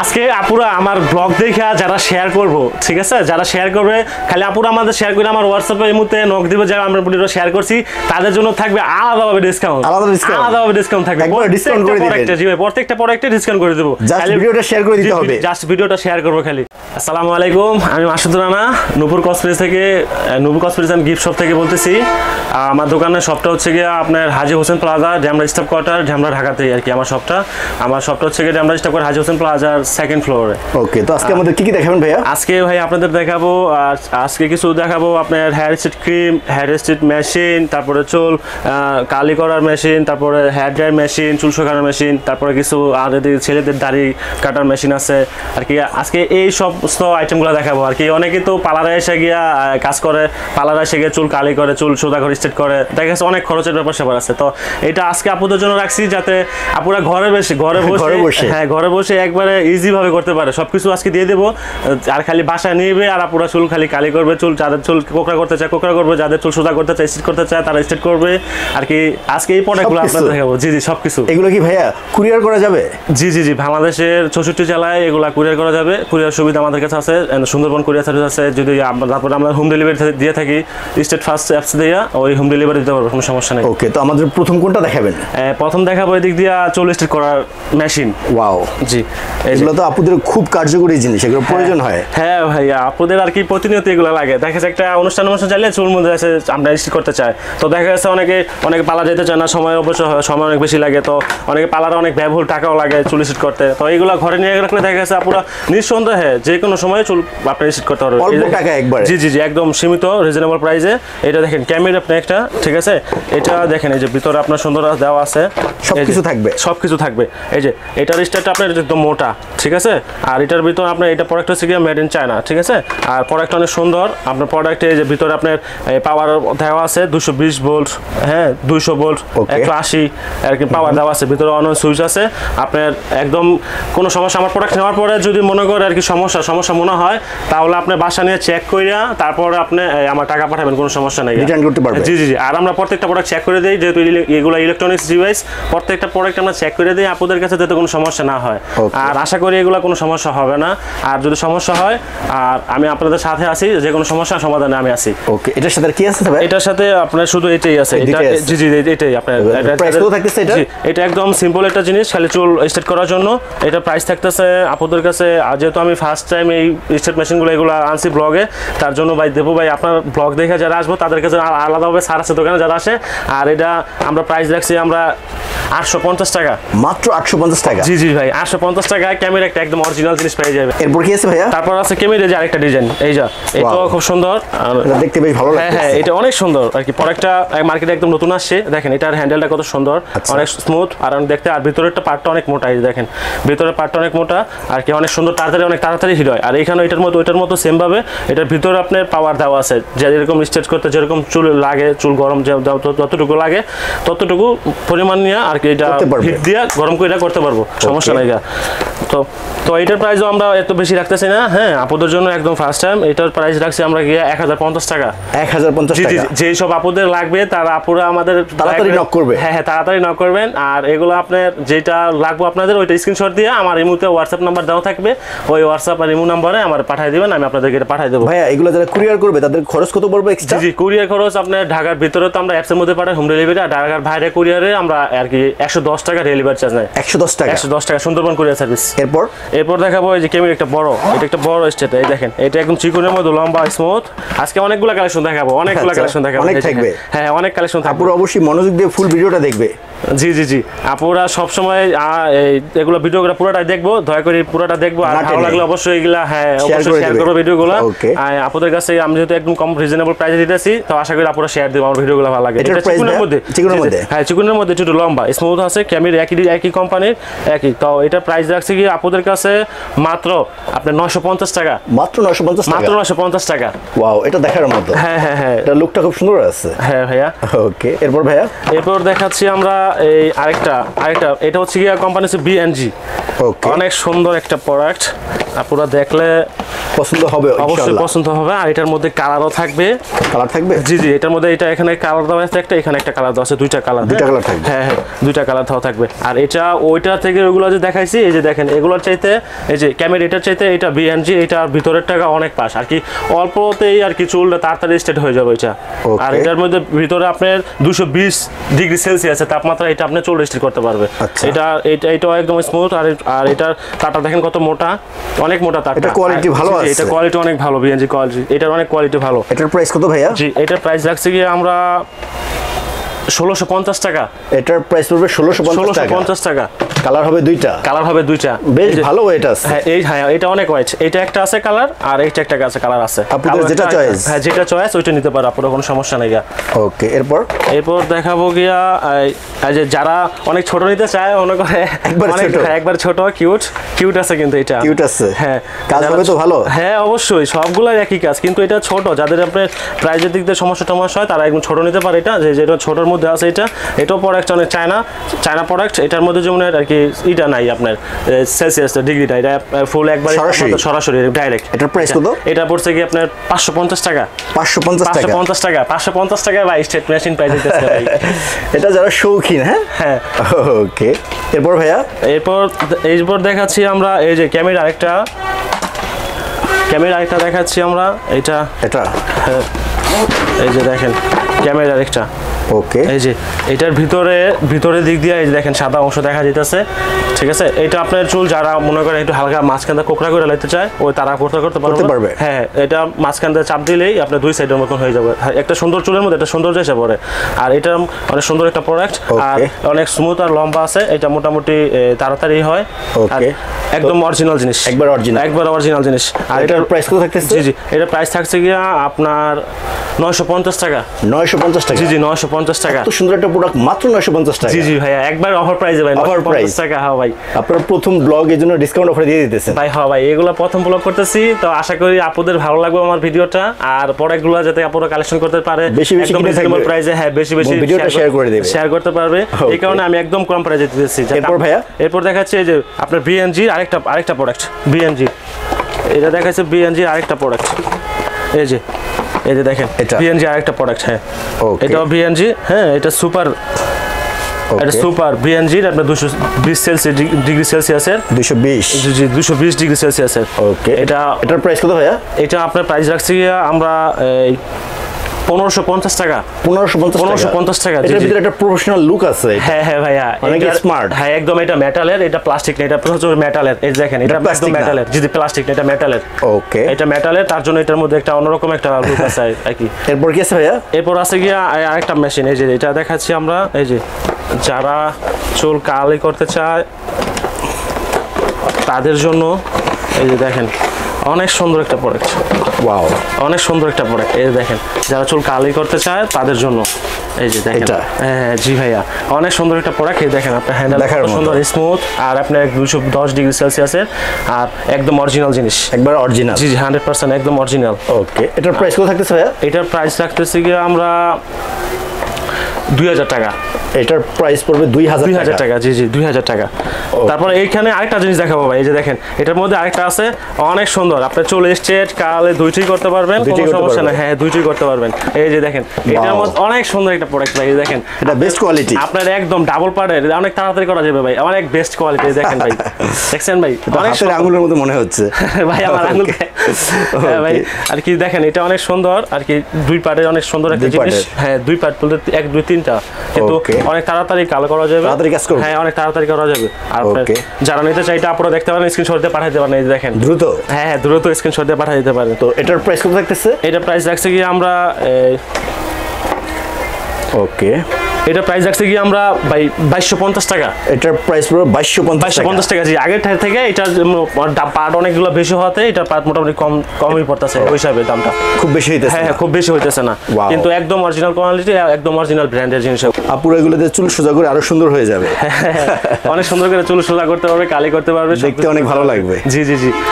আজকে আপুরা আমার ব্লগ দেখে যারা শেয়ার করব, ঠিক আছে, যারা শেয়ার করবে খালি আপুরা আমাদের শেয়ার করে আমার হোয়াটসঅ্যাপে এই মুহূর্তে নক দিবে, যারা আমরা ভিডিও শেয়ার করছি তাদের জন্য থাকবে আলাদাভাবে ডিসকাউন্ট, আলাদাভাবে ডিসকাউন্ট থাকবে, ডিসকাউন্ট করে দিবেন। জি ভাই, প্রত্যেকটা প্রোডাক্টে ডিসকাউন্ট করে দেব। জাস্ট ভিডিওটা শেয়ার করে দিতে হবে, জাস্ট ভিডিওটা শেয়ার করব খালি। আসসালামু আলাইকুম, আমি মাসুদ রানা নূপুর কসমেটিক্স থেকে, নূপুর কসমেটিক্স এন্ড গিফট শপ থেকে বলতেছি। আমার দোকানের শপটা হচ্ছে গিয়ে আপনার হাজী Hossain plaza, Demra staff quarter, Demra ঢাকাতে আর কি। আমার শপটা হচ্ছে গিয়ে ড্যামরা স্টাফ কোয়ার্টার, হাজী হোসেন প্লাজার সেকেন্ড ফ্লোরে। ওকে, তো আজকে আমাদের কি কি দেখাবেন ভাইয়া? আজকে ভাই আপনাদের দেখাবো, আজকে কিছু দেখাবো আপনার hair straight cream, hair straight machine, তারপরে চুল কালি করার মেশিন, তারপরে হেয়ার ড্রায়ার মেশিন, চুল শুকানোর মেশিন, তারপরে কিছু ছেলেদের দাড়ি কাটার মেশিন আছে আর কি। আজকে এই সমস্ত আইটেমগুলো দেখাবো আর কি। অনেকে তো পার্লারে এসে গিয়া কাজ করে, পার্লারে এসে গিয়ে চুল কালি করে, চুল সোজা করে স্ট্রেট করে, দেখা যাচ্ছে অনেক খরচের ব্যাপার স্যাপার আছে। তো এটা আজকে আপুদের জন্য রাখছি যাতে আপুরা ঘরে বসে হ্যাঁ ঘরে বসে একবারে ইজি ভাবে করতে পারে। সবকিছু আজকে দিয়ে দেবো, আর খালি বাসায় নিবে আর আপুরা চুল খালি কালি করবে, চুল যাদের চুল কোকড়া করতে চায় কোকড়া করবে, যাদের চুল সোজা করতে চায় স্ট্রেট করতে চায় তারা স্ট্রেট করবে আর কি। আজকে এই প্রোডাক্টগুলো আপনাদের দেখাবো। জি জি, সবকিছু। এগুলো কি ভাইয়া কুরিয়ার করা যাবে? জি জি জি, বাংলাদেশের 64 জেলায় এগুলা কুরিয়ার করা যাবে। কুরিয়ার সুবিধা আমাদের কাছে আছে, সুন্দরবন কুরিয়ার সার্ভিস আছে। যদি তারপরে আমরা হোম ডেলিভারি দিয়ে থাকি, স্টেট ফার্স্ট অ্যাপস দিয়ে ওই হোম ডেলিভারি দিতে পারবো, কোনো সমস্যা নেই। ওকে, তো আমাদের প্রথম কোনটা দেখাবেন? প্রথম দেখাবো এদিক দিয়ে চুল স্ট্রেট করার মেশিন। ওয়াও, জি, এগুলো তো আপুদের খুব কার্যকরী জিনিস, এগুলো প্রয়োজন হয়। হ্যাঁ ভাইয়া, আপুদের আর কি প্রতিনিয়ত এগুলো লাগে। দেখা যাচ্ছে একটা অনুষ্ঠান চাইলে চুল মধ্যে এসে আমরা স্ট্রেট করতে চাই, তো দেখা যাচ্ছে অনেকে পালা যেতে চায় না, সময় অবশ্য সময় অনেক বেশি লাগে, তো অনেকে পালারে অনেক ব্যয়বহুল টাকাও লাগে চুল স্ট্রেট করতে। তো এইগুলো ঘরে নিয়ে রাখলে দেখা যাচ্ছে পুরো নিঃসন্দেহে যে কোনো সময় চুল আপনি স্ট্রেট করতে পারবেন অল্প টাকা একবার। জি জি জি, একদম সীমিত রিজনেবল প্রাইসে। এটা দেখেন ক্যামেরা আপনি একটা, ঠিক আছে, এটা দেখেন এই যে ভিতরে আপনার সুন্দর দেওয়া আছে, সবকিছু থাকবে। এই যে এটার স্টারটা আপনার একদম মোটা, ঠিক আছে, আর এটার ভিতর আপনার এটা প্রোডাক্ট হচ্ছে গিয়ে মেড ইন চায়না, ঠিক আছে। আর প্রোডাক্ট অনেক সুন্দর। আপনার প্রোডাক্টে যে ভিতরে আপনার পাওয়ার দেওয়া আছে 220 ভোল্ট, হ্যাঁ 200 ভোল্ট, 180 আর কি পাওয়ার দেওয়া আছে। ভিতরে অন সুইচ আছে। আপনার একদম কোনো সমস্যা, আমার প্রোডাক্ট নেওয়ার পরে যদি মনে করে আর কি সমস্যা মনে হয়, তাহলে আপনি বাসা নিয়ে চেক কইরা তারপরে আপনি আমার টাকা পাঠাবেন, কোনো সমস্যা নেই, রিটার্ন করতে পারবেন। জি জি জি, আর আমরা প্রত্যেকটা প্রোডাক্ট চেক করে দেই, যেহেতু এগুলো ইলেকট্রনিক্স ডিভাইস, প্রত্যেকটা প্রোডাক্ট আমরা চেক করে দিই আপনাদের কাছে, যাতে কোনো সমস্যা না হয়। আর আশা করি এগুলো কোনো সমস্যা হবে না। আর যদি সমস্যা হয়, আর আমি আপনাদের সাথে আছি, যে কোনো সমস্যার সমাধানে আমি আছি। ওকে, এটার সাথে কি আছে ভাই? এটার সাথে আপনার শুধু এটাই আছে। জি জি, এটাই আপনার প্রাইস কত থাকতেছে এটা? এটা একদম সিম্পল একটা জিনিস, খালি চুল স্ট্রেট করার জন্য। এটা প্রাইস থাকতেছে আপনাদের কাছে, যেহেতু আমি ফার্স্ট টাইম এই স্ট্রেট মেশিনগুলো এগুলো আনছি ব্লগে, তার জন্য ভাই দেবো ভাই, আপনার ব্লগ দেখে যারা আসবো তাদের কাছে আলাদাভাবে ছাড় আছে দোকানে যারা আসে। আর এটা আমরা প্রাইস রাখছি আমরা 850 টাকা, মাত্র 850 টাকা। জি জি ভাই, 850 টাকায় ক্যামেরা একটা একদম অরিজিনাল জিনিস পেয়ে যাবে। এরপর কি আছে ভাইয়া? তারপর আছে ক্যামেরা যে আরেকটা ডিজাইন, এই যা, এটাও খুব সুন্দর, দেখতে বেশ ভালো লাগে। হ্যাঁ, এটা অনেক সুন্দর আর কি। প্রোডাক্টটা মার্কেটে একদম নতুন আসছে, দেখেন এটার হ্যান্ডেলটা কত সুন্দর, অনেক স্মুথ আর দেখতে। আর ভিতরেরটা পার্টটা অনেক মোটা, এই দেখেন ভিতরের পার্টটা অনেক মোটা আর কি, অনেক সুন্দর, অনেক তাড়াতাড়ি হিট হয়। আর এখানে ওইটার মতো সেম ভাবে এটার ভিতরে আপনার পাওয়ার দেওয়া আছে, যে যেরকম স্ট্রেচ করতে যেরকম চুল লাগে, চুল গরম যতটুকু লাগে ততটুকু পরিমাণ নিয়ে আর কি এটা হিট দিয়ে গরম করে করতে পারবো, সমস্যা নাই। তো এটার প্রাইসও আমরা এত বেশি রাখতেছি না, হ্যাঁ আপুদের জন্য একদম ফার্স্ট টাইম এটার প্রাইস রাখছি আমরা গিয়ে 1050 টাকা। 1050 টাকা। যেই সব আপুদের লাগবে তারা আপুরা আমাদের তাড়াতাড়ি নক করবে। হ্যাঁ, তাড়াতাড়ি নক করবেন। আর এগুলো আপনার যেটা লাগবে আপনাদের ওইটা স্ক্রিনশট দিয়ে আমার ইমোতে হোয়াটসঅ্যাপ নাম্বার দেওয়া থাকবে, ওই হোয়াটসঅ্যাপ আর ইমো নাম্বারে আমার পাঠিয়ে দিবেন, আমি আপনাদেরকে এটা পাঠিয়ে দেবো। ভাইয়া এগুলো যারা কুরিয়ার করবে তাদের খরচ কত পড়বে এক্সট্রা? জি, কুরিয়ার খরচ আপনার ঢাকার ভিতরে তো আমরা অ্যাপসের মধ্যে পাঠাই হোম ডেলিভারি, আর ঢাকার বাইরে কুরিয়ারে আমরা আর কি 110 টাকা ডেলিভারি চার্জ নেয়। 110 টাকা? 110 টাকা সুন্দরবন কুরিয়ার সার্ভিস। এরপর দেখাবো এই যে ক্যামেরা একটা বড়, এটা একটা বড় স্টেট, এই দেখেন এটা একদম চিকনের মধ্যে লম্বা স্মুথ। আজকে অনেকগুলো কালেকশন দেখাবো, অনেক থাকবে। হ্যাঁ, অনেক কালেকশন থাকবে। আপুরা অবশ্যই মনোযোগ দিয়ে ফুল ভিডিওটা দেখবে। জি জি জি, আপুরা সবসময় এগুলো ভিডিওগুলো পুরোটা দেখবো, দয়া করে পুরোটা দেখবো। আর ভালো লাগলে অবশ্যই এগুলা অবশ্যই শেয়ার করবো ভিডিওগুলো। আপুদের কাছে আমি যেহেতু একদম কম রিজনেবল প্রাইসে দিতেছি, তো আশা করি আপুরা শেয়ার দেবো, আমার ভিডিওগুলো ভালো লাগে। এটা চিকনের মধ্যে, হ্যাঁ চিকনের মধ্যে একটু লম্বা স্মুথ আছে, ক্যামেরা একই কোম্পানির একই। তো এটা প্রাইস রাখছে কি আপুদের কাছে মাত্র আপনার 950 টাকা। মাত্র 950 টাকা। ওয়াও, এটা দেখার মতো। হ্যাঁ, এটা লুকটা খুব সুন্দর আছে। হ্যাঁ ভাইয়া। ওকে, এরপর ভাইয়া এরপর দেখাচ্ছি আমরা এই আরেকটা এটা হচ্ছে গিয়া কোম্পানি হচ্ছে বিএনজি। ওকে, অনেক সুন্দর একটা প্রোডাক্ট, আপনারা দেখলে পছন্দ হবে, অবশ্যই পছন্দ হবে। আর এটার মধ্যে কালারও থাকবে। কালার থাকবে? জি জি, এটার মধ্যে এটা এখানে কালার দেওয়া আছে একটা, এখানে একটা কালার দেওয়া আছে, দুইটা কালার থাকবে। হ্যাঁ হ্যাঁ, দুইটা কালার দেওয়া থাকবে। আর এটা ওইটা থেকে ওইগুলো যে দেখাইছি, এই যে দেখেন এগুলোর চাইতে এই যে ক্যামেরা এটার চাইতে এটা বিএনজি, এটা ভিতরের টাকা অনেক পাস আর কি, অল্পতেই আর কি চুলটা তাড়াতাড়ি স্টেট হয়ে যাবে এটা। আর এটার মধ্যে ভিতরে আপনার 220 ডিগ্রি সেলসিয়াস তাপমাত্রা, এটা আপনি চুল স্টেট করতে পারবে। এটাও একদম স্মুথ। আর এটার তারটা দেখেন কত মোটা, অনেক মোটা তার। এটা কোয়ালিটি ভালো আছে, এটা কোয়ালিটি অনেক ভালো, বিএনজি কোয়ালিটি, এটার অনেক কোয়ালিটি ভালো। এটার প্রাইস কত ভাইয়া? জি, এটার প্রাইস রাখছি গিয়ে আমরা 1650 টাকা। এটার প্রাইস পড়বে 1650 টাকা। কালার হবে দুইটা? কালার হবে দুইটা। বেশ ভালো ওয়েট আছে। হ্যাঁ এটা অনেক ওয়েট। এটা একটা আছে কালার, আর এইটা একটা আছে কালার আছে। আপনাদের যেটা চয়েস। হ্যাঁ, যেটা চয়েস ওইটা নিতে পারো, আপনার কোনো সমস্যা নাই গা। ওকে, এরপর দেখাবো গিয়া এই যে যারা অনেক ছোট নিতে চায়, মনে করে একবার ছোট কিউট আছে, কিন্তু এটা কিউট আছে। হ্যাঁ, কাজ হবে তো ভালো? হ্যাঁ অবশ্যই, সবগুলাই একই কাজ, কিন্তু এটা ছোট। যাদের আপনার প্রাইজের দিক দিয়ে সমস্যা হয়, তারা একদম ছোট নিতে পারে। এটা যেটা ছোটর মধ্যে আছে, এটাও প্রোডাক্ট অনেক চায়না প্রোডাক্ট। এটার মধ্যে যেমন আর কি এটা নাই আপনার সেলসিয়াস ডিগ্রিটা, এটা ফুল একবার সরাসরি ডাইরেক্ট। এটার প্রাইস কত? এটা পড়ছে কি আপনার 550 টাকা। 550 টাকা ভাই, স্টেট মেশিন প্রাইস দিতেছে ভাই। এটা যারা শৌখিন। হ্যাঁ, ওকে। এরপর ভাইয়া, এরপর দেখাচ্ছি আমরা এই যে ক্যামেরা আরেকটা দেখাচ্ছি আমরা। এটা এই যে দেখেন ক্যামেরা আরেকটা। ওকে, এই যে এটার ভিতরে দিক দিয়ে এই যে দেখেন সাদা অংশ দেখা যাইতেছে, ঠিক আছে। এটা আপনার চুল যারা মনে করেন একটু হালকা মাঝখানটা কোকড়া করে লাইতে চায়, ওই তারা করতে পারবে। হ্যাঁ, এটা মাঝখানটা চাপ দিলেই আপনার দুই সাইডের মতন হয়ে যাবে। একটা সুন্দর চুলের মধ্যে একটা সৌন্দর্য এসে পড়ে। আর এটা অনেক সুন্দর একটা প্রোডাক্ট, আর অনেক স্মুথ আর লম্বা আছে। এটা মোটামুটি তাড়াতাড়ি হয়। একদম অরিজিনাল জিনিস, একবার অরিজিনাল জিনিস। আর এটার প্রাইস কত থাকতেছে? জি, এটার প্রাইস থাকছে গিয়া আপনার 950 টাকা। 950 টাকা? জি, 950 টাকা। এত সুন্দর একটা প্রোডাক্ট মাত্র 950 টাকা? জি ভাইয়া, একবার অফার প্রাইসে ভাই, 950 টাকা। হ্যাঁ ভাই, আপনার প্রথম ব্লগ এর জন্য ডিসকাউন্ট অফার দিয়ে দিতেছেন ভাই? হ্যাঁ ভাই, এগুলো প্রথম ব্লগ করতেছি, তো আশা করি আপনাদের ভালো লাগবে আমার ভিডিওটা। আর প্রোডাক্টগুলো যাতে আপনারা কালেকশন করতে পারে বেশি রিজনেবল প্রাইসে। হ্যাঁ, বেশি ভিডিওটা শেয়ার করতে পারবে। এই কারণে আমি একদম কম প্রাইসে দিতেছি। এরপর দেখাচ্ছি এই যে আপনার বিএনজি আরেকটা প্রোডাক্ট। বিএনজি এটা দেখাচ্ছে, বিএনজি আরেকটা প্রোডাক্ট। এই যে দেখেন বিএনজি আরেকটা প্রোডাক্ট। হ্যাঁ, এটাও বিএনজি। হ্যাঁ, এটা সুপার বিএনজি আপনার 220 ডিগ্রি সেলসিয়াসের। 220 ডিগ্রি সেলসিয়াসের। ওকে, এটার প্রাইস কত ভাইয়া? এটা আপনার প্রাইস রাখছি আমরা 1550 টাকা। 1550 টাকা। এটার ভিতরে একটা প্রফেশনাল লুক আছে। হ্যাঁ ভাইয়া, অনেক স্মার্ট। হ্যাঁ, একদম। এটা মেটালের, এটা প্লাস্টিক না, এটা প্রচুর মেটালের। এই দেখেন, এটা একদম মেটালের। জি, প্লাস্টিক না, এটা মেটালের। ওকে, এটা মেটালের, তার জন্য এটার মধ্যে একটা অন্যরকম একটা লুক আছে আর কি। এরপর কি আছে ভাইয়া? এরপর আছে গিয়া আরেকটা মেশিন। এই যে এটা দেখাচ্ছি আমরা। এই যে যারা চুল কালি করতে চায় তাদের জন্য এই যে দেখেন অনেক সুন্দর একটা প্রোডাক্ট। ওয়াও, অনেক সুন্দর একটা প্রোডাক্ট। এই দেখেন, যারা চুল কালি করতে চায় তাদের জন্য এই যে দেখেন। হ্যাঁ জি ভাইয়া, অনেক সুন্দর একটা প্রোডাক্ট। এই দেখেন আপনার হ্যান্ডেল সুন্দর স্মুথ, আর আপনার 210 ডিগ্রি সেলসিয়াসের, আর একদম অরিজিনাল জিনিস। একবার অরিজিনাল? জি 100% একদম অরিজিনাল। ওকে, এটার প্রাইস কত থাকতেছে ভাইয়া? এটার প্রাইস রাখতেছি গিয়ে আমরা 2000 টাকা। এটার প্রাইস পড়বে 2000 টাকা। জি 2000 টাকা। তারপরে এইখানে আরেকটা জিনিস দেখাবো ভাই। এই যে দেখেন, এটার মধ্যে আরেকটা আছে অনেক সুন্দর। আপনি চুল স্ট্রেট কালে দুইটাই করতে পারবেন, কোনো সমস্যা না। হ্যাঁ, দুইটাই করতে পারবেন। এই যে দেখেন, এটার মধ্যে অনেক সুন্দর একটা প্রোডাক্ট ভাই। এই দেখেন, এটা বেস্ট কোয়ালিটি। আপনার একদম ডাবল পার্টের, অনেক তাড়াতাড়ি করা যাবে ভাই, অনেক বেস্ট কোয়ালিটি। দেখেন ভাই, দেখছেন ভাই, অনেক আঙুলের মতো মনে হচ্ছে ভাই, আমার আঙুল। হ্যাঁ ভাই, আর কি দেখেন, এটা অনেক সুন্দর আর কি, দুই পার্টের অনেক সুন্দর একটা জিনিস। হ্যাঁ, দুই পার্ট বলতে 1 2 3টা, কিন্তু অনেক তাড়াতাড়ি কালো করা যাবে। হ্যাঁ, অনেক তাড়াতাড়ি করা যাবে। আর যারা নিতে চাই এটা আপনারা দেখতে পারেন, স্ক্রিনশট দিয়ে পাঠাতে পারেন। এই যে দেখেন, দ্রুত। হ্যাঁ, দ্রুত স্ক্রিনশট দিয়ে পাঠিয়ে দিতে পারেন। তো এটার প্রাইস কত থাকতেছে? এটা প্রাইস রাখছি কি আমরা ওকে, এটা প্রাইস রাখছি কি আমরা 2250 টাকা। এটার প্রাইস পুরো 2250 টাকা। জি, আগের থেকে এটার পার্ট অনেকগুলো বেশি হওয়াতে এটার পার্ট মোটামুটি কমই পড়তেছে। ওই হিসাবে দামটা খুব বেশি হইতেছে। হ্যাঁ, খুব বেশি হইতেছে না, কিন্তু একদম অরিজিনাল কোয়ালিটি, একদম অরিজিনাল ব্র্যান্ডের জিনিস। আপুরা এগুলোতে চুল সোজা করে আরো সুন্দর হয়ে যাবে। অনেক সুন্দর করে চুল সোজা করতে পারবে, কালি করতে পারবে, দেখতে অনেক ভালো লাগবে। জি।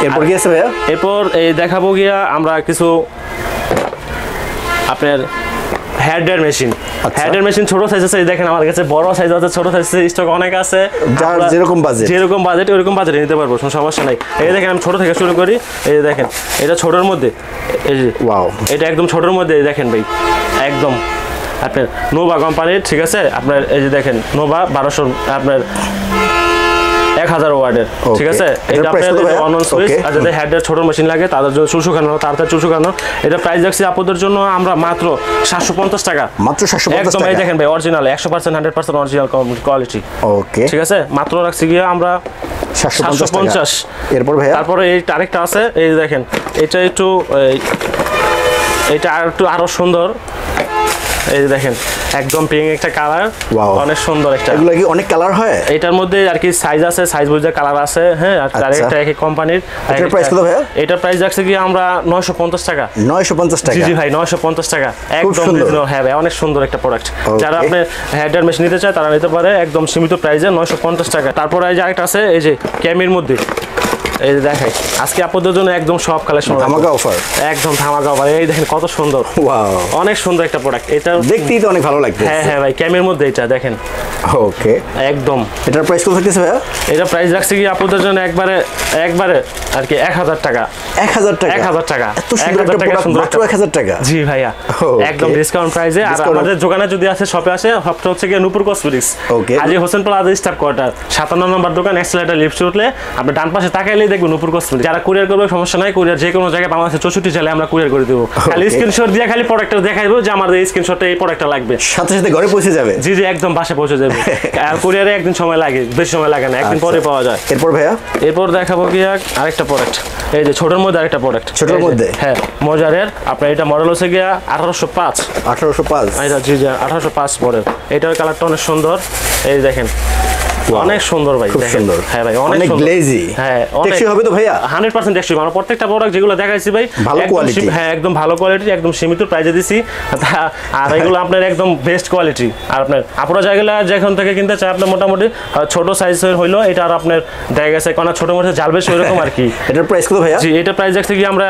এরপর কি আছে ভাইয়া? এরপর এই দেখাবো গিয়া আমরা কিছু আপনার hair dryer machine. Hair dryer machine ছোট সাইজ আছে, দেখেন আমার কাছে বড় সাইজ আছে, ছোট সাইজ স্টক অনেক আছে, যার যেরকম বাজেট ওরকম বাজেটে নিতে পারবো, কোনো সমস্যা নাই। এই দেখেন আমি ছোট থেকে শুরু করি, এই যে দেখেন এটা ছোটর মধ্যে, এই যে ওয়াও, এটা একদম ছোটর মধ্যে দেখেন ভাই, একদম আপনার নোভা কোম্পানির, ঠিক আছে আপনার। এই যে দেখেন নোভা 1200 আপনার 1000 ওয়াটের, ঠিক আছে। এটা আপনার অন সুইচ, আর যাদের হেডের ছোট মেশিন লাগে তাদের জন্য চুল শুকানো, তাড়াতাড়ি চুল শুকানো। এটা প্রাইস রাখছি আপনাদের জন্য আমরা মাত্র 750 টাকা, মাত্র 750 একদম। এই দেখেন ভাই অরিজিনাল 100% 100% অরিজিনাল কোয়ালিটি, ওকে, ঠিক আছে। মাত্র রাখছি গিয়ে আমরা 750। এরপর ভাই তারপরে এই আরেকটা আছে, এই দেখেন এটা একটু এটা আরো সুন্দর, এই যে দেখেন একদম পিঙ্ক একটা কালার, অনেক সুন্দর একটা। এগুলো কি অনেক কালার হয় এটার মধ্যে আর কি, সাইজ আছে, সাইজ বুঝে কালার আছে, হ্যাঁ। আর আরেকটা এক কোম্পানির। এটার প্রাইস কত ভাই? এটার প্রাইস রাখছে কি আমরা 950 টাকা। 950 টাকা? জি ভাই 950 টাকা, একদম রিজনেবল। হ্যাঁ ভাই অনেক সুন্দর একটা প্রোডাক্ট। যারা আপনি হেয়ার ড্রায়ার মেশিন নিতে চায় তারা নিতে পারে, একদম সীমিত প্রাইসে 950 টাকা। তারপর এই যে আরেকটা আছে, এই যে ক্যামির মধ্যে, এই যে দেখাই আজকে আপনাদের জন্য একদম সব কালেকশন, ধামাকা অফার, একদম ধামাকা অফার। এই দেখেন কত সুন্দর, ওয়াও, অনেক সুন্দর একটা প্রোডাক্ট। এটা দেখতেই তো অনেক ভালো লাগছে। হ্যাঁ ভাই ক্যামের মধ্যে এটা দেখেন, ওকে, একদম। এটার প্রাইস কত থাকতেছে ভাইয়া? এটা প্রাইস রাখছে কি আপনাদের জন্য একবারে আর কি 1000 টাকা। 1000 টাকা? 1000 টাকা, এত সুন্দর একটা প্রোডাক্ট মাত্র 1000 টাকা? জি ভাইয়া, একদম ডিসকাউন্ট প্রাইসে। আর আমাদের দোকানে যদি আসে, শপে আসে, শপটা হচ্ছে গিয়ে নূপুর কসমেটিক্স, ওকে, আজি হোসেন প্লাজা স্টাফ কোয়ার্টার 57 নম্বর দোকান, এক্সেলেটর লিফট উঠলে আপনি ডান পাশে তাকাইলেই দেখবেন নূপুর কসমেটিক্স। যারা কুরিয়ার করবে সমস্যা নাই, কুরিয়ার যে কোনো জায়গায় বাংলাদেশে 64 জেলায় আমরা কুরিয়ার করে দেবো। খালি স্ক্রিনশট দিয়ে খালি প্রোডাক্টটা দেখাইবো যে আমাদের এই স্ক্রিনশটে এই প্রোডাক্টটা লাগবে, সাথে সাথে ঘরে পৌঁছে যাবে। জি একদম বাসায় পৌঁছে যাবে। আর কুরিয়ারে একদিন সময় লাগে, বেশি সময় লাগে না, একদিন পরে পাওয়া যায়। এরপর ভাইয়া? এরপর দেখাবো কি আরেকটা প্রোডাক্ট, এই যে ছোটর মধ্যে আরেকটা প্রোডাক্ট। ছোটর মধ্যে? হ্যাঁ মজারের, আপনার এটা মডেল হচ্ছে গিয়া 1805। 1805? এটা জি 1805 মডেল। এটার কালারটা অনেক সুন্দর, এই দেখেন অনেক সুন্দর ভাই, খুব সুন্দর। হ্যাঁ ভাই অনেক গ্লেজি, হ্যাঁ টেকসই হবে তো ভাইয়া? 100% টেকসই। মানে প্রত্যেকটা প্রোডাক্ট যেগুলো দেখাইছি ভাই ভালো কোয়ালিটি, হ্যাঁ একদম ভালো কোয়ালিটি, একদম সীমিত প্রাইসে দিছি। আর এগুলো আপনার একদম বেস্ট কোয়ালিটি। আর আপনার আপনারা জায়গায় যেখান থেকে কিনতে চাই, আপনার মোটামুটি ছোট সাইজের হইলো এটা, আর আপনার দেখা গেছে কোন ছোট মধ্যে জাল বেশি এরকম আর কি। এটার প্রাইস কত ভাইয়া? জি এটা প্রাইস দেখতে কি আমরা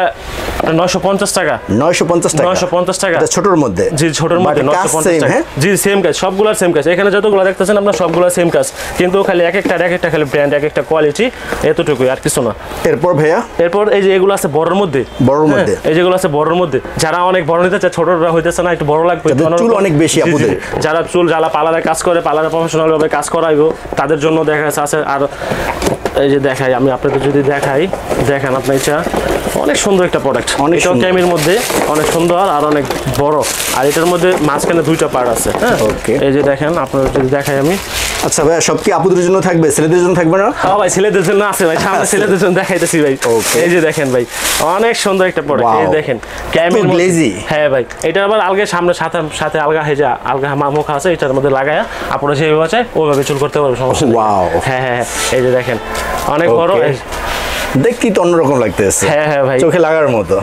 950 টাকা। 950 টাকা? 950 টাকা এটা ছোটর মধ্যে? জি ছোটর মধ্যে 950 টাকা। জি সেম কাজ, সবগুলোর সেম কাজ। এখানে যতগুলো দেখতেছেন আপনারা সবগুলো সেম কাজ, কিন্তু খালি এক একটা খালি ব্র্যান্ড, এক একটা কোয়ালিটি, এতটুকুই, আর কিছু না। এরপর ভাইয়া? এরপর এই যে এগুলো আছে বড়র মধ্যে, বড়র মধ্যে, এই যেগুলো আছে বড়র মধ্যে, যারা অনেক বড় নিতে চায়, ছোটরা হইতেছে না, একটু বড় লাগবে, চুল অনেক বেশি আপুদের, যারা চুল জ্বালা পার্লারে কাজ করে, পার্লারে প্রফেশনাল ভাবে কাজ করাইবো, তাদের জন্য দেখা যাচ্ছে আছে। আর এই যে দেখাই আমি আপনাদের, যদি দেখাই দেখেন আপনি, এটা অনেক সুন্দর একটা প্রোডাক্ট, অনেক ক্যামের মধ্যে, অনেক সুন্দর আর অনেক বড়। আর এটার মধ্যে মাঝখানে দুইটা পার্ট আছে, হ্যাঁ ওকে, এই যে দেখেন আপনাদের যদি দেখাই আমি। আচ্ছা ভাই, সব কি আপুদের জন্য থাকবে, ছেলেদের জন্য থাকবে না? হ্যাঁ ভাই ছেলেদের জন্য আছে ভাই, সামনে ছেলেদের জন্য দেখাইতেছি ভাই। এই যে দেখেন ভাই অনেক সুন্দর একটা প্রোডাক্ট, এই দেখেন ক্যামের গ্লেজি। হ্যাঁ ভাই এটা আবার আলগা, সামনে সাথে আলগা হয়ে যায়, আলগা মুখ আছে, এটার মধ্যে লাগায়া আপনারা যেভাবে চাই ওইভাবে চুল করতে পারবেন, সমস্যা নেই। হ্যাঁ হ্যাঁ এই যে দেখেন অনেক বড়, দেখতেই তো অন্যরকম লাগতেছে। হ্যাঁ হ্যাঁ ভাই চোখে লাগার মতো।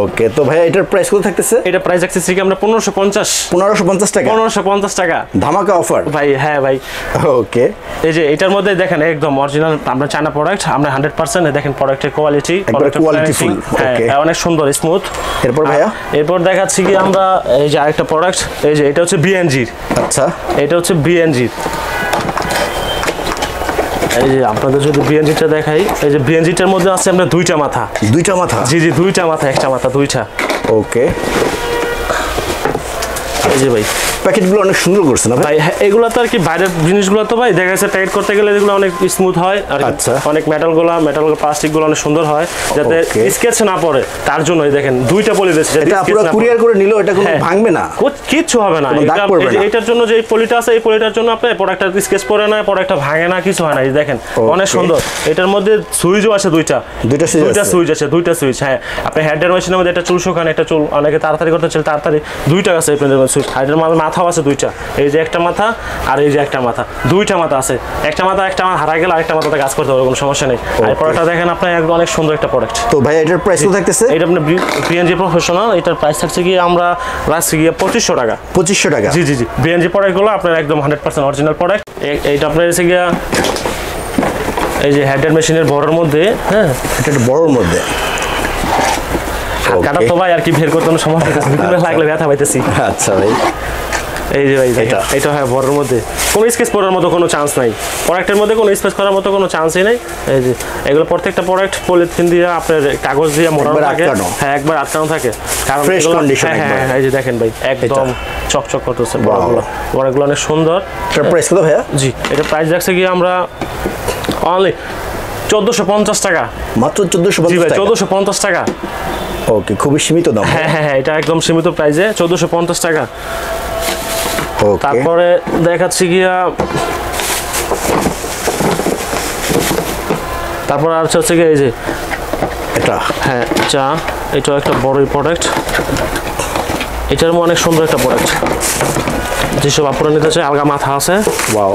ওকে, তো ভাই এটার প্রাইস কত থাকতেছে? এটা প্রাইস থাকতেছে কি আমরা 1550। 1550 টাকা? 1550 টাকা, ধামাকা অফার ভাই। হ্যাঁ ভাই ওকে, এই যে এটার মধ্যে দেখেন একদম অরিজিনাল আমরা চায়না প্রোডাক্ট, আমরা 100% দেখেন প্রোডাক্টের কোয়ালিটি, কোয়ালিটিফুল, হ্যাঁ অনেক সুন্দর স্মুথ। এরপর ভাইয়া এরপর দেখাচ্ছি কি আমরা এই যে আরেকটা প্রোডাক্ট, এই যে এটা হচ্ছে বিএনজির। আচ্ছা এটা হচ্ছে বিএনজির, এই যে আপনাদের যদি বিএনজিটা দেখাই, এই যে বিএনজিটার মধ্যে আছে আমরা দুইটা মাথা। দুইটা মাথা? জি দুইটা মাথা, একটা মাথা দুইটা। ওকে এই যে ভাই প্যাকেটগুলো অনেক সুন্দর করছে না ভাই? হ্যাঁ এগুলো তো আর কি বাইরের জিনিসগুলো তো ভাই দেখা যাচ্ছে প্যাকেট করতে গেলে এগুলো অনেক স্মুথ হয়, আর অনেক মেটাল প্লাস্টিকগুলো অনেক সুন্দর হয়, যাতে স্কেচ না পড়ে, তার জন্যই দেখেন দুইটা পলি দিয়েছে। এটা পুরো কুরিয়ার করে নিলো, এটা কোনো ভাঙবে না, কিচ্ছু হবে না। এটার জন্য যে পলিটা আছে, এই পলিটার জন্য আপনি প্রোডাক্টটা স্কেচ পড়ে না, প্রোডাক্টটা ভাঙে না, কিছু হয় না। এই দেখেন অনেক সুন্দর। এটার মধ্যে সুইচও আছে দুইটা সুইচ আছে, দুইটা সুইচ। হ্যাঁ আপনি হেয়ার ড্রায়ার মেশিনের মধ্যে একটা চুল শুকান, একটা চুল অনেকে তাড়াতাড়ি করতে চাইলে তাড়াতাড়ি, দুইটা আছে সুইচ। হাইডের মাথাও আছে দুইটা, এই যে একটা মাথা আর এই যে একটা মাথা, দুইটা মাথা আছে। একটা মাথা হারাই গেলে আরেকটা মাথাতে কাজ করতে হবে, কোনো সমস্যা নেই। আর প্রোডাক্টটা দেখেন আপনার একদম অনেক সুন্দর একটা প্রোডাক্ট। তো ভাই এটার প্রাইস কত থাকতেছে? এটা আপনার বিএনজি প্রফেশনাল, এটার প্রাইস থাকছে কি আমরা রাখছি গিয়ে 2500 টাকা। 2500 টাকা? জি বিএনজি প্রোডাক্টগুলো আপনার একদম 100% অরিজিনাল প্রোডাক্ট। এইটা আপনার এসে গিয়া এই যে হেয়ার ড্রায়ার মেশিনের বড়র মধ্যে, হ্যাঁ এটা বড়র মধ্যে কাটা তো ভাই আর কি বের করতে সমস্যা হচ্ছে, ভিতরে লাগলে ব্যথা পাইতেছি। আচ্ছা ভাই, এই যে ভাই এটা হয় বড়ের মধ্যে কোনো স্কেচ করার মতো কোনো চান্স নাই, প্রোডাক্টের মধ্যে কোনো স্কেচ করার মতো কোনো চান্সই নাই। এই যে এগুলো প্রত্যেকটা প্রোডাক্ট পলিথিন দিয়ে আপনার কাগজ দিয়ে মোড়ানো থাকে, হ্যাঁ একবার আটকানো থাকে, কারণ ফ্রেশ কন্ডিশন। হ্যাঁ এই যে দেখেন ভাই একদম চকচক করতেছে বড়গুলো অনেক সুন্দর। এটার প্রাইস কত ভাইয়া? জি এটা প্রাইস রাখছে কি আমরা অনলি 1450 টাকা। মাত্র 1450 টাকা? 1450 টাকা। ওকে, খুবই সীমিত দাম। হ্যাঁ হ্যাঁ এটা একদম সীমিত প্রাইসে 1450 টাকা। তারপরে দেখাচ্ছি গিয়া, তারপর আর হচ্ছে কি এই যে এটা, হ্যাঁ চা, এটাও একটা বড়ই প্রোডাক্ট, এটার অনেক সুন্দর একটা প্রোডাক্ট, যেসব আপনারা নিতে চাই। আলগা মাথা আছে, ওয়াও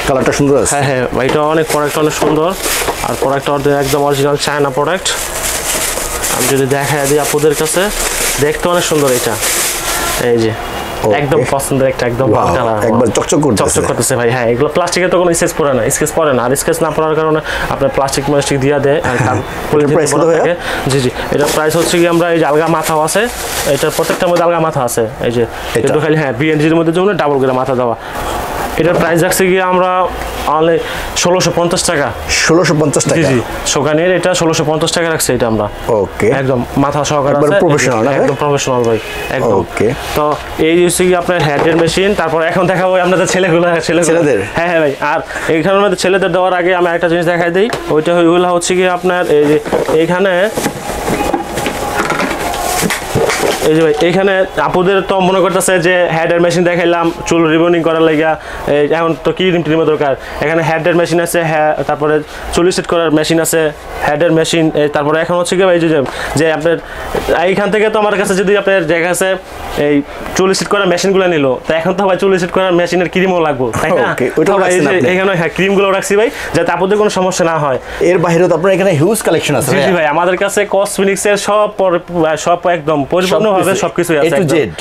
কালারটা সুন্দর আছে। হ্যাঁ হ্যাঁ এটা অনেক প্রোডাক্ট অনেক সুন্দর, আর প্রোডাক্টটা একদম অরিজিনাল চায়না প্রোডাক্ট। আমি যদি দেখাই দিই আপনাদের কাছে, দেখতে অনেক সুন্দর এটা, এই যে একদম পছন্দের একটা একদম একবার চকচক করতেছে ভাই। হ্যাঁ এগুলো প্লাস্টিকের তো কোনো স্কেচ পড়ে না, স্কেচ পড়ে না, আর স্কেচ না পড়ার কারণে আপনার প্লাস্টিক দিয়ে দেয়। জি জি এটার প্রাইস হচ্ছে কি আমরা এই যে আলগা মাথাও আছে, এটার প্রত্যেকটার মধ্যে আলগা মাথা আছে, এই যে একটু খালি হ্যাঁ বিএনজির মধ্যে যেমন ডাবল করে মাথা দেওয়া। এটার প্রাইস রাখছে কি আমরা অনলি 1650 টাকা। 1650 টাকা? জি শোকানের এটা 1650 টাকা রাখছে এটা আমরা। ওকে, একদম মাথা সহকারে আছে, প্রফেশনাল, একদম প্রফেশনাল ভাই একদম। ওকে, তো এই হচ্ছে কি আপনার হেডের মেশিন। তারপর এখন দেখাবো আপনাদের ছেলেদের। হ্যাঁ হ্যাঁ ভাই, আর এইখানের মধ্যে ছেলেদের দেওয়ার আগে আমি একটা জিনিস দেখাই দিই, ওইগুলো হচ্ছে কি আপনার এই যে এইখানে, এই যে ভাই এইখানে আপুদের তো মনে করতেছে যে হেডের মেশিন দেখাইলাম চুল রিবনিং করার লাগিয়া, এখন তো কি টিমের দরকার, এখানে হেডের মেশিন আছে, হ্যাঁ তারপরে চুল সেট করার মেশিন আছে, হেডের মেশিন। তারপরে এখন হচ্ছে কি ভাই যে আপনার এইখান থেকে তো আমার কাছে যদি আপনার জায়গা আছে এই চুল সেট করার মেশিনগুলো নিল, তো এখন তো ভাই চুল সেট করার মেশিনের ক্রিমও লাগবে, তাই না? এখানে হ্যাঁ ক্রিমগুলো রাখছি ভাই, যাতে আপুদের কোনো সমস্যা না হয়। এর বাইরেও তো আপনার এখানে হিউজ কালেকশন আছে। জি ভাই আমাদের কাছে কসমেটিক্সের সব একদম পরিপূর্ণ সবকিছু আছে,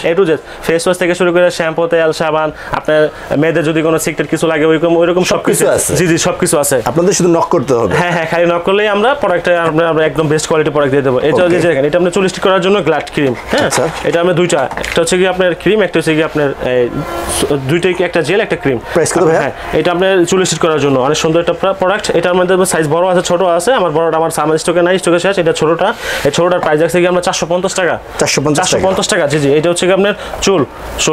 এ টু জেড, ফেস ওয়াশ থেকে শুরু করে শ্যাম্পু, তেল, সাবান, আপনার মেয়েদের যদি কোনো সিক্রেট কিছু লাগে ওইরকম সবকিছু আছে। জি জি সবকিছু আছে, আপনাদের শুধু নক করতে হবে। হ্যাঁ হ্যাঁ খালি নক করলেই আমরা প্রোডাক্ট আমরা একদম বেস্ট কোয়ালিটি প্রোডাক্ট দিয়ে দেবো। এটা যে দেখেন এটা আপনার চুল স্টিক করার জন্য গ্লাড ক্রিম, হ্যাঁ এটা আমরা দুইটা, একটা হচ্ছে কি আপনার ক্রিম, একটা হচ্ছে কি আপনার দুইটাই, একটা জেল একটা ক্রিম। হ্যাঁ এটা আপনার চুল স্টিক করার জন্য অনেক সুন্দর একটা প্রোডাক্ট। এটার মধ্যে সাইজ বড় আছে ছোট আছে, আমার বড়টা আমার সামনে স্টকে নাই, স্টকে শেষ। এটা ছোটটা, এই ছোটটার প্রাইস আছে কি আমরা 450 টাকা। 450 টাকা। জি জি এটা হচ্ছে কি আপনার চুল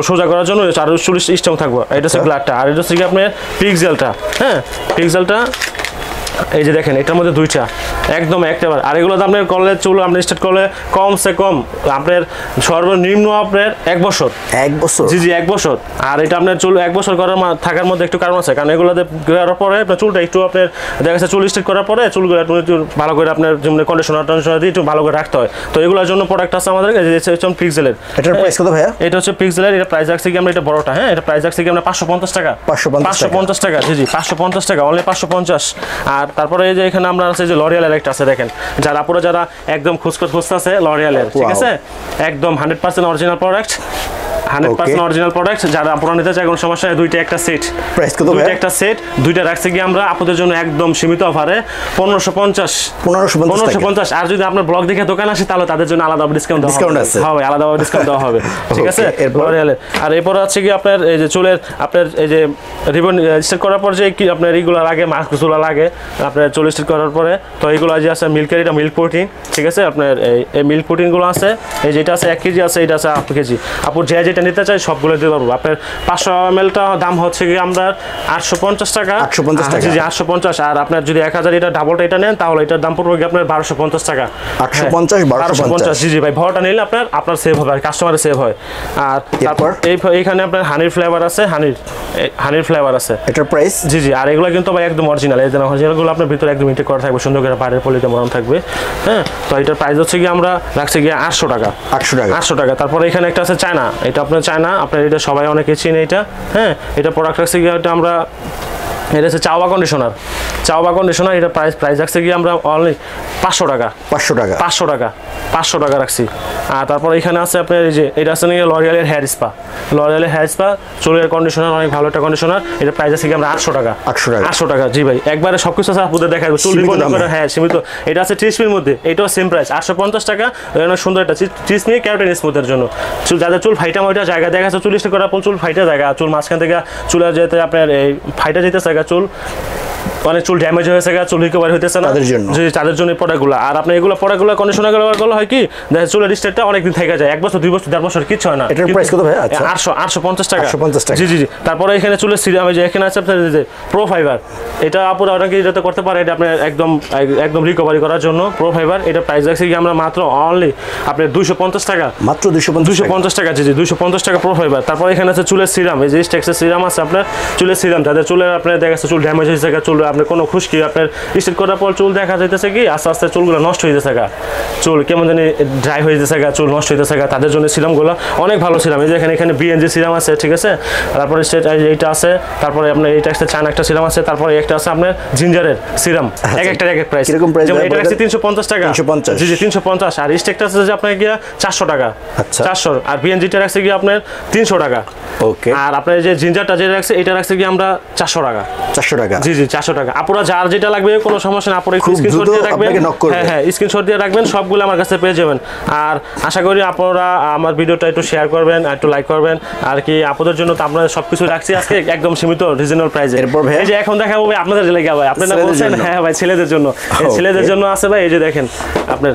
সোজা করার জন্য আর চুল স্ট্রং থাকবে। এটা হচ্ছে গ্লাডটা, আর এটা হচ্ছে কি আপনার পিক্সেলটা। হ্যাঁ পিক্সেলটা এই যে দেখেন এটার মধ্যে দুইটা একদম একটাবার। আর এগুলো তো আপনার কলেজ চুল আপনি স্টার্ট করলে কমসে কম আপনার সর্বনিম্ন আপনার 1 বছর। 1 বছর? জি জি 1 বছর। আর এটা আপনার চুল 1 বছর করার থাকার মধ্যে একটু কারণ আছে, কারণ এগুলোতে করার পরে আপনার চুলটা একটু আপনার দেখা যাচ্ছে চুল স্টার্ট করার পরে চুলগুলো একটু ভালো করে আপনার যেমন কন্ডিশনার দিয়ে একটু ভালো করে রাখতে হয়। তো এগুলোর জন্য প্রোডাক্ট আছে আমাদের পিক্সেলের। এটার প্রাইস কত ভাইয়া? এটা হচ্ছে পিক্সেলের, এটা প্রাইস রাখছি কি আমরা এটা বড়টা, হ্যাঁ এটা প্রাইস রাখছি কি আমরা 550 টাকা। 550 টাকা। জি জি 550 টাকা, অনলি 550। আর তারপরে এই যে এখানে আমরা আছে যে লরিয়ালের একটা আছে, দেখেন যারা আপুরা যারা একদম খুঁজতে আছে লরিয়ালের, ঠিক আছে একদম 100% অরিজিনাল প্রোডাক্ট, 100% অরিজিনাল প্রোডাক্ট। যারা আপনারা নিতে চায় কোনো সমস্যা নেই, দুইটা একটা সেট। প্রাইস কত ভাই? দুইটা একটা সেট, দুইটা রাখছি কি আমরা আপনাদের জন্য একদম সীমিত অফারে 1550। আর যদি আপনার ব্লগ দেখে দোকান আসে তাহলে তাদের জন্য আলাদা ডিসকাউন্ট দেওয়া হবে। হ্যাঁ আলাদা ডিসকাউন্ট দেওয়া হবে, ঠিক আছে লরিয়ালের। আর এরপর আছে কি আপনার এই যে চুলের আপনার এই যে রিবন স্টার্ট করার পর যে কি আপনার এইগুলো লাগে, মাস্কগুলো লাগে আপনার চুল স্টার্ট করার পরে, তো এইগুলো যে আছে মিল্কের, এটা মিল্ক প্রোটিন, ঠিক আছে আপনার এই মিল্ক প্রোটিনগুলো আছে, এই যেটা আছে 1 কেজি আছে, এটা আছে 1 কেজি। আপু যেটা নিতে চাই সবগুলো দিতে পারবো। আপনার 500 ml-টা দাম হচ্ছে কি আমরা 850 টাকা। 850 টাকা? জি 850। আর আপনার যদি 1000 এটা ডাবলটা এটা নেন তাহলে এটার দাম পড়বে কি আপনার 1250 টাকা। 850 1250? জি জি ভাই, ভরটা নিলে আপনার সেভ হবে, আর কাস্টমারের সেভ হয়। আর তারপর এইখানে আপনার হানির ফ্লেভার আছে, হানির ফ্লেভার আছে। এটার প্রাইস? জি জি। আর এগুলো কিন্তু ভাই একদম অরিজিনাল, এই যে অরিজিনালগুলো আপনার ভিতরে একদম ইনটেক করা থাকবে, সুন্দর করে বাইরের পলিতে মোড়ানো থাকবে। হ্যাঁ তো এটার প্রাইস হচ্ছে কি আমরা রাখছি গিয়ে 800 টাকা। 800 টাকা। তারপরে এখানে একটা আছে চায়না, এটা আপনার চায়না, আপনার এটা সবাই অনেকে চিনে এটা। হ্যাঁ এটা প্রোডাক্ট রাখছি গিয়ে এটা আমরা এটা হচ্ছে চাওয়া কন্ডিশনার, এটা প্রাইস রাখছে কি আমরা অনলি 500 টাকা। 500 টাকা রাখছি। আর তারপর এখানে আছে আপনার এই যে এটা আছে নাকি লরিয়ালের হেয়ার স্পা চুলের কন্ডিশনার, অনেক ভালো একটা কন্ডিশনার। এটা প্রাইস আছে কি আমরা 800 টাকা। 800 টাকা, জি ভাই, একবারে সবকিছু আছে আপনাদের দেখাবো। চুল রিবন হ্যাঁ সীমিত। এটা আছে 30 মিনির মধ্যে, এটাও সেম প্রাইস 850 টাকা। অনেক সুন্দর একটা 30 মিনিট ক্যারাটিন স্মুথের জন্য। চুল যাদের চুল ফাইটা মাইটা জায়গা দেখা যাচ্ছে 40 টাকা চুল ফাইটা জায়গা, চুল মাঝখান থেকে চুল যেতে আপনার এই ফাইটা যেতে জায়গা, চুল অনেক চুল ড্যামেজ হয়েছে, চুল রিকভারি হইতেছে না, তাদের জন্য প্রোডাক্টগুলো। আর আপনি এগুলো প্রোডাক্টগুলো কন্ডিশনার ব্যবহার হয় কি দেখা চুলের স্টেটটা অনেকদিন থেকে যায়, 1 বছর 2 বছর 4 বছর কিছু হয় না। এটার প্রাইস কত ভাই? আচ্ছা 850 টাকা। জি জি জি। তারপরে এখানে চুলের সিরাম, এই যে এখানে আছে আপনার যে প্রো ফাইবার, এটা আপুরা অনেকে এটাতে করতে পারে, এটা আপনার একদম রিকভারি করার জন্য প্রো ফাইবার। এটা প্রাইস রাখছে কি আমরা মাত্র অনলি আপনার 250 টাকা। মাত্র 250 টাকা। জি জি 250 টাকা প্রো ফাইবার। তারপর এখানে আছে চুলের সিরাম, এই যে স্টেক্সের সিরাম আছে আপনার চুলের সিরাম, যাদের চুলের আপনার দেখা যাচ্ছে চুল ড্যামেজ হয়েছে, চুল আপনার কোনো খুশকি আপনার স্ট্রেট করার পর চুল দেখা যাইতেছে কি আস্তে আস্তে চুলগুলো নষ্ট হয়ে যাচ্ছে, চুল কেমন জানি ড্রাই হয়ে যাচ্ছে, চুল নষ্ট হয়ে যাচ্ছে, তাদের জন্য সিরামগুলো অনেক ভালো সিরাম। এই যে এখানে বিএনজি সিরাম আছে, ঠিক আছে। তারপরে এইটা আছে, তারপরে আপনার এইটা একটা চান একটা সিরাম আছে, তারপরে একটা আছে আপনার জিঞ্জারের সিরাম, এক একটা এক এক প্রাইস। যেমন এটা আছে 350 টাকা। জি জি 350। আর স্টেকটা আছে যে আপনার গিয়া 400 টাকা। আচ্ছা 400। আর বিএনজিটা রাখছে কি আপনার 300 টাকা। ওকে। আর আপনার যে জিঞ্জারটা যেটা রাখছে এটা রাখছে কি আমরা 400 টাকা। 400 টাকা। জি জি 400 টাকা। আপুরা যার যেটা লাগবে কোনো সমস্যা না, আপুরা স্ক্রিনশট দিয়ে রাখবেন। হ্যাঁ স্ক্রিনশট দিয়ে রাখবেন, সবগুলো আমার কাছে পেয়ে যাবেন। আর আশা করি আপনারা আমার ভিডিওটা একটু শেয়ার করবেন, একটু লাইক করবেন। আর কি আপনাদের জন্য তো আপনারা সবকিছু রাখছি আজকে একদম সীমিত রিজনেবল প্রাইসে। এই যে এখন দেখাবো ভাই আপনাদের লেগে, ভাই আপনারা বলছেন হ্যাঁ ভাই ছেলেদের জন্য, ছেলেদের জন্য আছে ভাই। এই যে দেখেন আপনার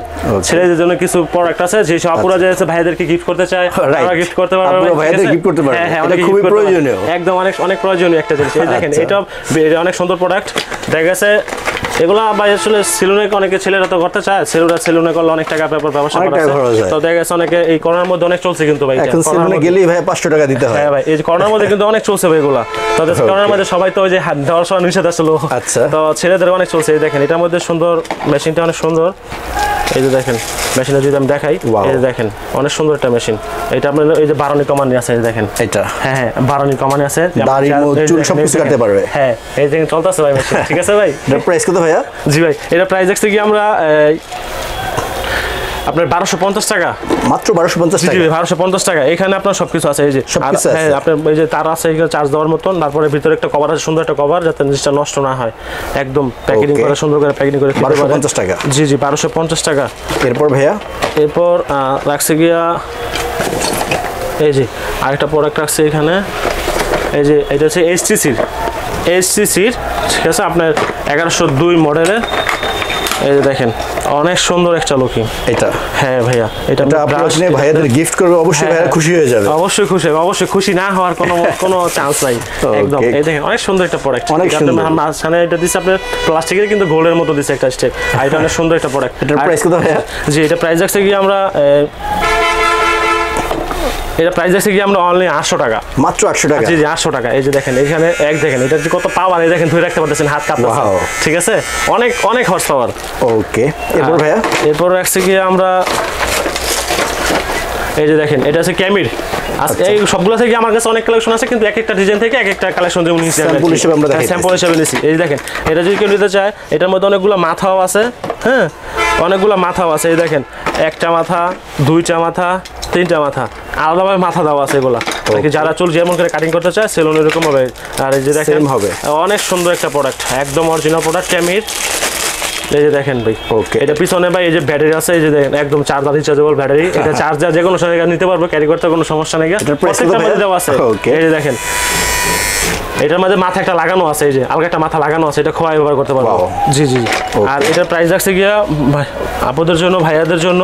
ছেলেদের জন্য কিছু প্রোডাক্ট আছে, যে সব আপুরা যে আছে ভাইদেরকে গিফট করতে চায় তারা গিফট করতে পারবে, ভাইদের গিফট করতে পারবে। হ্যাঁ এটা খুবই প্রয়োজনীয়, একদম অনেক প্রয়োজনীয় একটা জিনিস। এই দেখেন এটা অনেক সুন্দর প্রোডাক্ট দেখা গেছে। এগুলা ভাই আসলে সেলুনে অনেকে ছেলেরা তো করতে চায়, সেলুনে করলে অনেক টাকা ব্যবসা করা যায়। তো দেখা গেছে অনেকে এই করোনার মধ্যে অনেক চলছে কিন্তু ভাই, এখন সেলুনে গেলেই ভাই 500 টাকা দিতে হয়। হ্যাঁ ভাই এই যে করোনার মধ্যে কিন্তু অনেক চলছে ভাই এগুলা। তো করোনার মধ্যে সবাই তো ওই যে হাত দেওয়ার সময় নিষেধ আসলো। আচ্ছা। তো ছেলেদের অনেক চলছে। এই দেখেন এটার মধ্যে সুন্দর, মেশিনটা অনেক সুন্দর। এই যে দেখেন মেশিনটা যদি আমি দেখাই, এই যে দেখেন অনেক সুন্দর একটা মেশিন। এটা আপনার এই যে বারানি কমানি আছে, এই দেখেন এটা। হ্যাঁ বারানি কমানি আছে, দাড়ি চুল সব কিছু কাটতে পারবে। হ্যাঁ এই দেখেন চলতেছে ভাই মেশিন, ঠিক আছে ভাই। এর প্রাইস কত ভাইয়া? জি ভাই এটা প্রাইস দেখছি কি আমরা আপনার 1250 টাকা। মাত্র 1250 টাকা। জি 1250 টাকা। এখানে আপনার সবকিছু আছে, এই যে হ্যাঁ আপনার এই যে তার আছে এখানে চার্জ দেওয়ার মতন। তারপরে ভিতরে একটা কভার আছে, সুন্দর একটা কভার, যাতে জিনিসটা নষ্ট না হয়, একদম প্যাকেজিং করে সুন্দর করে প্যাকেজিং করে 1250 টাকা। জি জি 1250 টাকা। এরপর ভাইয়া এরপর রাখছে গিয়া এই যে আরেকটা প্রোডাক্ট রাখছে এখানে, এই যে এটা হচ্ছে এইচটিসির, ঠিক আছে, আপনার 1102 মডেলের। এই যে দেখেন অনেক সুন্দর একটা লুকিং এটা। হ্যাঁ ভাইয়া এটা আপনি ভাইয়াদের গিফট করবে, অবশ্যই ভাইয়া খুশি হয়ে যাবে। অবশ্যই খুশি হবে, অবশ্যই খুশি না হওয়ার কোনো চান্স নাই একদম। এই দেখেন অনেক সুন্দর একটা প্রোডাক্ট, অনেক সুন্দর। মাঝখানে এটা দিচ্ছে আপনার প্লাস্টিকের কিন্তু গোল্ডের মতো দিচ্ছে একটা স্টেপ। আর এটা অনেক সুন্দর একটা প্রোডাক্ট। এটার প্রাইস কত ভাইয়া? জি এটা প্রাইস রাখছে কি আমরা অনলি 800 টাকা। মাত্র 800 টাকা। জি জি 800 টাকা। এই যে দেখেন এখানে দেখেন এটা যে কত পাওয়ার, এই দেখেন ধরে রাখতে পারতেছেন, হাত কাঁপতেছে, ঠিক আছে, অনেক হর্স পাওয়ার। ওকে। এরপর ভাইয়া এরপর রাখছি কি আমরা এই যে দেখেন এটা আছে ক্যামির। আজকে এই সবগুলো থেকে আমার কাছে অনেক কালেকশন আছে, কিন্তু এক একটা ডিজাইন থেকে এক একটা কালেকশন যেমন স্যাম্পল হিসেবে আমরা দেখাই, স্যাম্পল হিসেবে নিছি। এই দেখেন এটা যদি কেউ নিতে চায়, এটার মধ্যে অনেকগুলো মাথাও আছে। হ্যাঁ অনেকগুলো মাথাও আছে, এই দেখেন একটা মাথা, দুইটা মাথা, তিনটা মাথা, আলাদাভাবে মাথা দেওয়া আছে এগুলা। যারা চুল যেমন করে কাটিং করতে চায় সেলুন এরকম হবে। আর এই যে দেখেন হবে অনেক সুন্দর একটা প্রোডাক্ট, একদম অরিজিনাল প্রোডাক্ট ক্যামির। এই যে দেখেন ভাই, ওকে, এটা পিছনে ভাই এই যে ব্যাটারি আছে, এই যে দেখেন একদম চার্জার রিচার্জেবল ব্যাটারি। এটা চার্জার যে কোনো জায়গায় নিতে পারবো, ক্যারি করতে কোনো সমস্যা নেই। প্রত্যেকটা মধ্যে দেওয়া আছে। এই যে দেখেন এটার মধ্যে মাথা একটা লাগানো আছে, এই যে আলগা একটা মাথা লাগানো আছে, এটা খোয়া ব্যবহার করতে পারবো। জি জি। আর এটার প্রাইস রাখছে গিয়া আপনাদের জন্য, ভাইয়াদের জন্য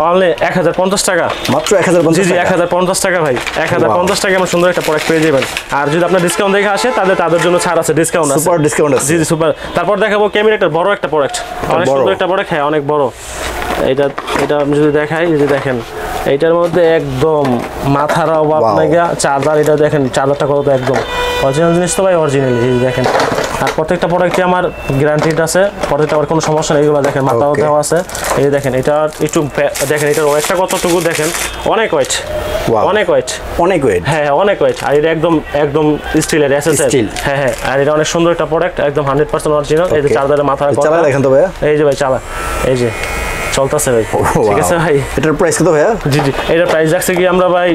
অনলি 1050 টাকা। মাত্র 1050। জি জি 1050 টাকা ভাই, 1050 টাকা আমার সুন্দর একটা প্রোডাক্ট পেয়ে যাবেন। আর যদি আপনার ডিসকাউন্ট দেখে আসে তাদের জন্য ছাড় আছে, ডিসকাউন্ট আছে, সুপার ডিসকাউন্ট আছে। জি জি সুপার। তারপর দেখাবো ক্যামেরাটার বড় একটা প্রোডাক্ট, অনেক সুন্দর একটা প্রোডাক্ট। হ্যাঁ অনেক বড়। এটা আমি যদি দেখাই, এই যে দেখেন এইটার মধ্যে একদম মাথার অভাব নাই, চার্জার। এটা দেখেন চার্জারটা কত একদম অরিজিনাল জিনিস তো ভাই, অরিজিনাল। এই যে দেখেন আর প্রত্যেকটা প্রোডাক্টে আমার গ্যারান্টিড আছে, প্রত্যেকটা আমার কোনো সমস্যা নেই। এগুলো দেখেন মাথাও দেওয়া আছে, এই দেখেন এটা একটু দেখেন, এটার ওয়েটটা কতটুকু দেখেন, অনেক ওয়েট, অনেক ওয়েট, অনেক ওয়েট। হ্যাঁ অনেক ওয়েট। আর এটা একদম একদম স্টিলের এসএসএল। হ্যাঁ হ্যাঁ, আর এটা অনেক সুন্দর একটা প্রোডাক্ট, একদম 100% অরিজিনাল। এই যে চার্জারের মাথা চালা দেখেন তো ভাইয়া, এই যে ভাই চালা, এই যে চলতেছে ভাই, ঠিক আছে ভাই। এটার প্রাইস কত ভাইয়া? জি জি, এটার প্রাইস রাখছে কি আমরা ভাই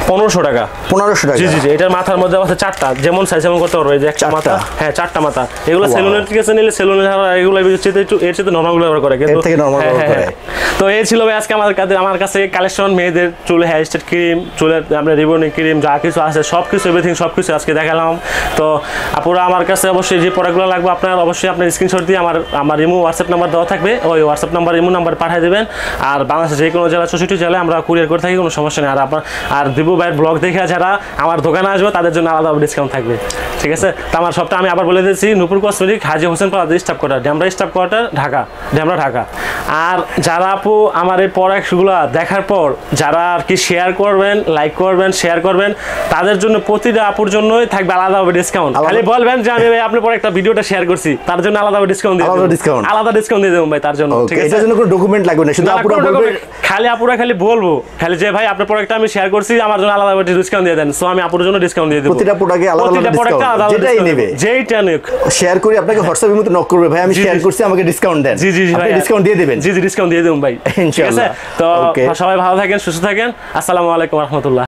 1500 টাকা। 1500 টাকা? জি জি জি। এটার মাথার মধ্যে আছে 4টা, যেমন সাইজ যেমন করতে পারবে। এই যে একটা মাথা, হ্যাঁ 4টা মাথা। এগুলো সেলুনের থেকে নিলে সেলুনের এগুলো একটু এর চেয়ে নরমাল ব্যবহার করে, কিন্তু এর থেকে নরমাল ব্যবহার করে। তো এই ছিল ভাই আজকে আমার কাছে কালেকশন, মেয়েদের চুল হেয়ার স্টাইল ক্রিম, চুলের আপনার রিবনিং ক্রিম, যা কিছু আছে সব কিছু এভরিথিং সব কিছু আজকে দেখালাম। তো আপুরা আমার কাছে অবশ্যই যে প্রোডাক্টগুলো লাগবে আপনার অবশ্যই আপনার স্ক্রিনশট দিয়ে আমার ইমো হোয়াটসঅ্যাপ নাম্বার দেওয়া থাকবে, ওই হোয়াটসঅ্যাপ নাম্বার ইমো নাম্বার পাঠিয়ে দেবেন। আর বাংলাদেশের যে কোনো জেলা 64 জেলায় আমরা কুরিয়ার করে থাকি, কোনো সমস্যা নেই। আর দিবু ভাইয়ের ব্লগ দেখে যারা আমার দোকানে আসবে তাদের জন্য আলাদা ডিসকাউন্ট থাকবে, ঠিক আছে। তো আমার সবটা আমি আবার বলে দিচ্ছি, Nupur cosmetic, Haji Hossain plaza staff quarter, Demra staff quarter, Dhaka. আর যারা আপু আমার এই প্রোডাক্টগুলো দেখার পর যারা আর কি শেয়ার করবেন, লাইক করবেন, শেয়ার করবেন, তাদের জন্য প্রতিটা আপুর জন্যই থাকবে আলাদাভাবে ডিসকাউন্ট। খালি বলবেন যে আমি ভাই আপনার পরে একটা ভিডিওটা শেয়ার করছি, তার জন্য আলাদাভাবে ডিসকাউন্ট দিয়ে আলাদা ডিসকাউন্ট দিয়ে দেবো ভাই তার জন্য, ঠিক আছে। এটার জন্য কোনো ডকুমেন্ট লাগবে না, শুধু আপুরা বলবে, খালি আপুরা খালি বলবো খালি যে ভাই আপনার প্রোডাক্টটা আমি শেয়ার করছি, আমার জন্য আলাদাভাবে ডিসকাউন্ট দিয়ে দেন। সো আমি আপুর জন্য ডিসকাউন্ট দিয়ে দেব, প্রতিটা প্রোডাক্টে আলাদা ডিসকাউন্ট, যেটাই নেবে যেইটা নিক শেয়ার করে আপনাকে হোয়াটসঅ্যাপের মধ্যে নক করবে, ভাই আমি শেয়ার করছি আমাকে ডিসকাউন্ট দেন। জি জি জি ভাই, ডিসকাউন্ট দিয়ে দিবেন। জি জি ডিসকাউন্ট দিয়ে দেব ভাই, ঠিক আছে। তো সবাই ভালো থাকেন, সুস্থ থাকেন। আসসালামু আলাইকুম ওয়া রাহমাতুল্লাহ।